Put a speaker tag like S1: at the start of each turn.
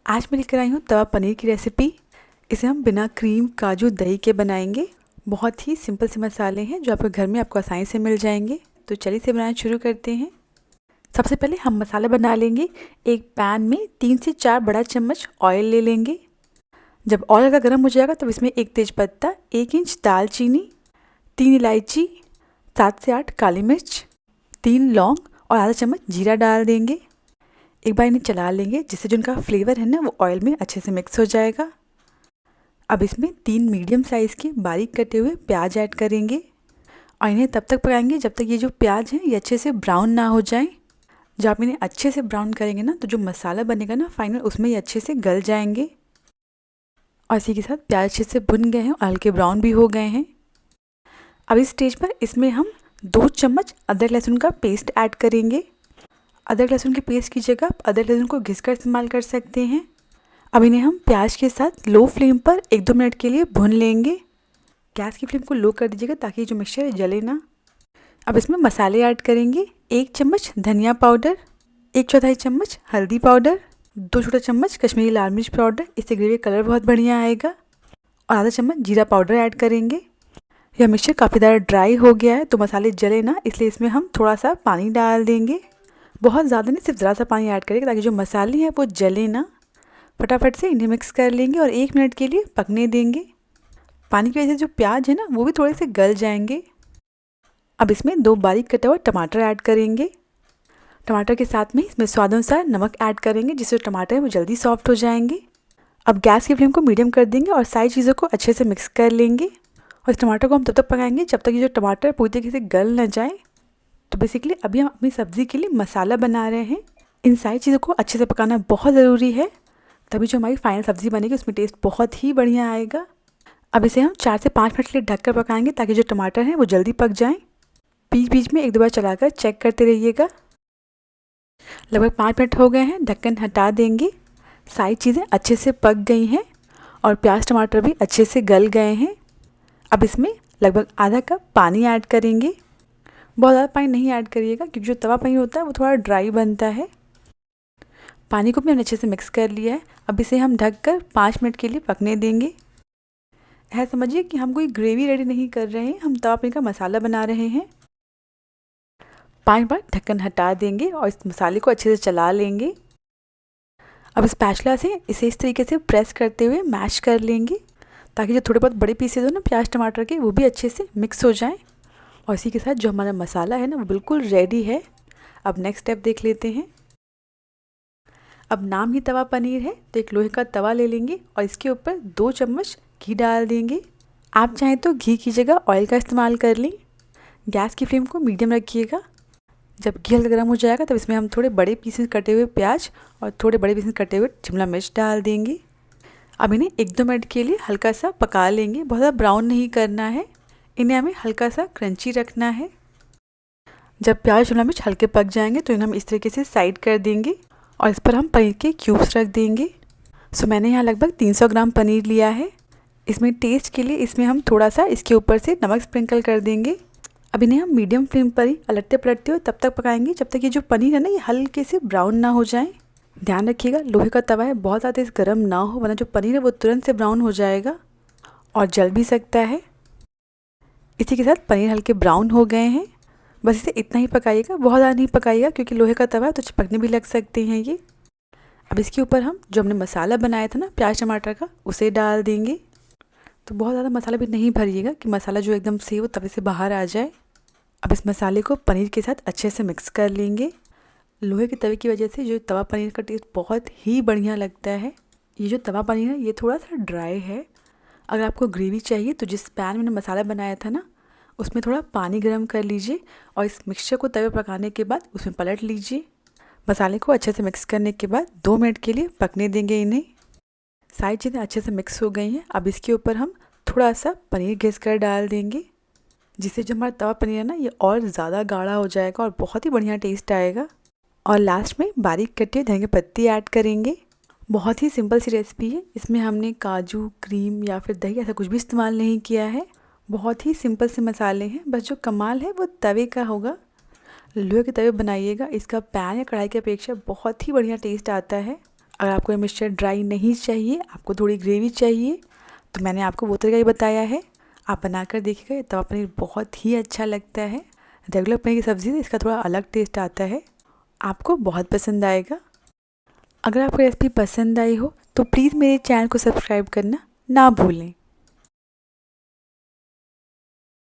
S1: आज मैं लेकर आई हूँ तवा पनीर की रेसिपी। इसे हम बिना क्रीम, काजू, दही के बनाएंगे। बहुत ही सिंपल से मसाले हैं जो आपके घर में आपको आसानी से मिल जाएंगे। तो चलिए इसे बनाना शुरू करते हैं। सबसे पहले हम मसाला बना लेंगे। एक पैन में 3 से 4 बड़ा चम्मच ऑयल ले लेंगे। जब ऑयल का गर्म हो जाएगा तब इसमें 1 तेज़पत्ता, 1 इंच दालचीनी, 3 इलायची, 7 से 8 काली मिर्च, 3 लौंग और आधा चम्मच जीरा डाल देंगे। एक बार इन्हें चला लेंगे जिससे जो उनका फ्लेवर है ना वो ऑयल में अच्छे से मिक्स हो जाएगा। अब इसमें 3 मीडियम साइज़ के बारीक कटे हुए प्याज ऐड करेंगे और इन्हें तब तक पकाएंगे जब तक ये जो प्याज हैं ये अच्छे से ब्राउन ना हो जाएं। जब आप इन्हें अच्छे से ब्राउन करेंगे ना तो जो मसाला बनेगा ना फाइनल उसमें ये अच्छे से गल जाएंगे। और इसी के साथ प्याज अच्छे से भुन गए हैं और हल्के ब्राउन भी हो गए हैं। अब इस स्टेज पर इसमें हम 2 चम्मच अदरक लहसुन का पेस्ट ऐड करेंगे। अदरक लहसुन के पेस्ट की जगह आप अदरक लहसुन को घिसकर इस्तेमाल कर सकते हैं। अब इन्हें हम प्याज के साथ लो फ्लेम पर 1-2 मिनट के लिए भून लेंगे। गैस की फ्लेम को लो कर दीजिएगा ताकि जो मिक्सचर है जले ना। अब इसमें मसाले ऐड करेंगे। 1 चम्मच धनिया पाउडर, 1/4 चम्मच हल्दी पाउडर, 2 छोटा चम्मच कश्मीरी लाल मिर्च पाउडर, इससे ग्रेवी कलर बहुत बढ़िया आएगा, और आधा चम्मच जीरा पाउडर ऐड करेंगे। यह मिक्सचर काफ़ी ज़्यादा ड्राई हो गया है तो मसाले जले ना, इसलिए इसमें हम थोड़ा सा पानी डाल देंगे। बहुत ज़्यादा नहीं, सिर्फ ज़रा सा पानी ऐड करेंगे ताकि जो मसाले हैं वो जले ना। फटाफट से इन्हें मिक्स कर लेंगे और 1 मिनट के लिए पकने देंगे। पानी की वजह से जो प्याज है ना वो भी थोड़े से गल जाएंगे। अब इसमें 2 बारीक कटा हुआ टमाटर ऐड करेंगे। टमाटर के साथ में इसमें स्वाद अनुसार नमक ऐड करेंगे जिससे टमाटर है वो जल्दी सॉफ्ट हो जाएंगे। अब गैस की फ्लेम को मीडियम कर देंगे और सारी चीज़ों को अच्छे से मिक्स कर लेंगे। और इस टमाटर को हम तब तक पकाएंगे जब तक ये जो टमाटर पूरी तरीके से गल न जाए। तो बेसिकली अभी हम अपनी सब्ज़ी के लिए मसाला बना रहे हैं। इन सारी चीज़ों को अच्छे से पकाना बहुत ज़रूरी है, तभी जो हमारी फाइनल सब्ज़ी बनेगी उसमें टेस्ट बहुत ही बढ़िया आएगा। अब इसे हम 4 से 5 मिनट के लिए ढककर पकाएंगे ताकि जो टमाटर हैं वो जल्दी पक जाएं। बीच बीच में 1-2 बार चलाकर चेक करते रहिएगा। लगभग 5 मिनट हो गए हैं, ढक्कन हटा देंगे। सारी चीज़ें अच्छे से पक गई हैं और प्याज टमाटर भी अच्छे से गल गए हैं। अब इसमें लगभग आधा कप पानी ऐड करेंगे। बहुत ज़्यादा पानी नहीं ऐड करिएगा क्योंकि जो तवा पनीर होता है वो थोड़ा ड्राई बनता है। पानी को भी हमने अच्छे से मिक्स कर लिया है। अब इसे हम ढककर 5 मिनट के लिए पकने देंगे। ऐसा समझिए कि हम कोई ग्रेवी रेडी नहीं कर रहे हैं, हम तवा पनीर का मसाला बना रहे हैं। 5 बार ढक्कन हटा देंगे और इस मसाले को अच्छे से चला लेंगे। अब इस स्पैचुला से इसे इस तरीके से प्रेस करते हुए मैश कर लेंगे ताकि जो थोड़े बहुत बड़े पीसेज हो ना प्याज टमाटर के वो भी अच्छे से मिक्स हो जाएँ। और इसी के साथ जो हमारा मसाला है ना वो बिल्कुल रेडी है। अब नेक्स्ट स्टेप देख लेते हैं। अब नाम ही तवा पनीर है तो एक लोहे का तवा ले लेंगे और इसके ऊपर 2 चम्मच घी डाल देंगे। आप चाहें तो घी की जगह ऑयल का इस्तेमाल कर लें। गैस की फ्लेम को मीडियम रखिएगा। जब घी हल्का गर्म हो जाएगा तब इसमें हम थोड़े बड़े पीसेस कटे हुए प्याज और थोड़े बड़े पीसेस कटे हुए शिमला मिर्च डाल देंगे। अब इन्हें 1-2 मिनट के लिए हल्का सा पका लेंगे। बहुत ज़्यादा ब्राउन नहीं करना है, इन्हें हमें हल्का सा क्रंची रखना है। जब प्याज शिमला मिर्च हल्के पक जाएंगे तो इन्हें हम इस तरीके से साइड कर देंगे और इस पर हम पनीर के क्यूब्स रख देंगे। सो मैंने यहाँ लगभग 300 ग्राम पनीर लिया है। इसमें टेस्ट के लिए इसमें हम थोड़ा सा इसके ऊपर से नमक स्प्रिंकल कर देंगे। अब इन्हें हम मीडियम फ्लेम पर ही पलटते पलटते हुए तब तक पकाएंगे जब तक ये जो पनीर है ना ये हल्के से ब्राउन ना हो जाए। ध्यान रखिएगा लोहे का तवा है, बहुत ज़्यादा इस गर्म ना हो वरना जो पनीर है वो तुरंत से ब्राउन हो जाएगा और जल भी सकता है। इसी के साथ पनीर हल्के ब्राउन हो गए हैं। बस इसे इतना ही पकाइएगा, बहुत ज़्यादा नहीं पकाइएगा क्योंकि लोहे का तवा है तो चिपकने भी लग सकते हैं ये। अब इसके ऊपर हम जो हमने मसाला बनाया था ना प्याज टमाटर का उसे डाल देंगे। तो बहुत ज़्यादा मसाला भी नहीं भरिएगा कि मसाला जो एकदम से वो तवे से बाहर आ जाए। अब इस मसाले को पनीर के साथ अच्छे से मिक्स कर लेंगे। लोहे के तवे की वजह से जो तवा पनीर का टेस्ट बहुत ही बढ़िया लगता है। ये जो तवा पनीर है ये थोड़ा सा ड्राई है। अगर आपको ग्रेवी चाहिए तो जिस पैन में मसाला बनाया था ना उसमें थोड़ा पानी गर्म कर लीजिए और इस मिक्सचर को तवे पर पकाने के बाद उसमें पलट लीजिए। मसाले को अच्छे से मिक्स करने के बाद 2 मिनट के लिए पकने देंगे इन्हें। सारी चीज़ें अच्छे से मिक्स हो गई हैं। अब इसके ऊपर हम थोड़ा सा पनीर घिस कर डाल देंगे जिससे जो हमारा तवा पनीर है ना ये और ज़्यादा गाढ़ा हो जाएगा और बहुत ही बढ़िया टेस्ट आएगा। और लास्ट में बारीक कटे धनिया की पत्ती ऐड करेंगे। बहुत ही सिंपल सी रेसिपी है, इसमें हमने काजू, क्रीम या फिर दही ऐसा कुछ भी इस्तेमाल नहीं किया है। बहुत ही सिंपल से मसाले हैं, बस जो कमाल है वो तवे का होगा। लोहे के तवे बनाइएगा, इसका पैन या कढ़ाई की अपेक्षा बहुत ही बढ़िया टेस्ट आता है। अगर आपको ये मिक्सचर ड्राई नहीं चाहिए, आपको थोड़ी ग्रेवी चाहिए, तो मैंने आपको वो तरीका ही बताया है, आप बनाकर देखिएगा। तवा पनीर बहुत ही अच्छा लगता है। रेगुलर पनीर की सब्ज़ी से इसका थोड़ा अलग टेस्ट आता है, आपको बहुत पसंद आएगा। अगर आपको रेसिपी पसंद आई हो तो प्लीज़ मेरे चैनल को सब्सक्राइब करना ना भूलें।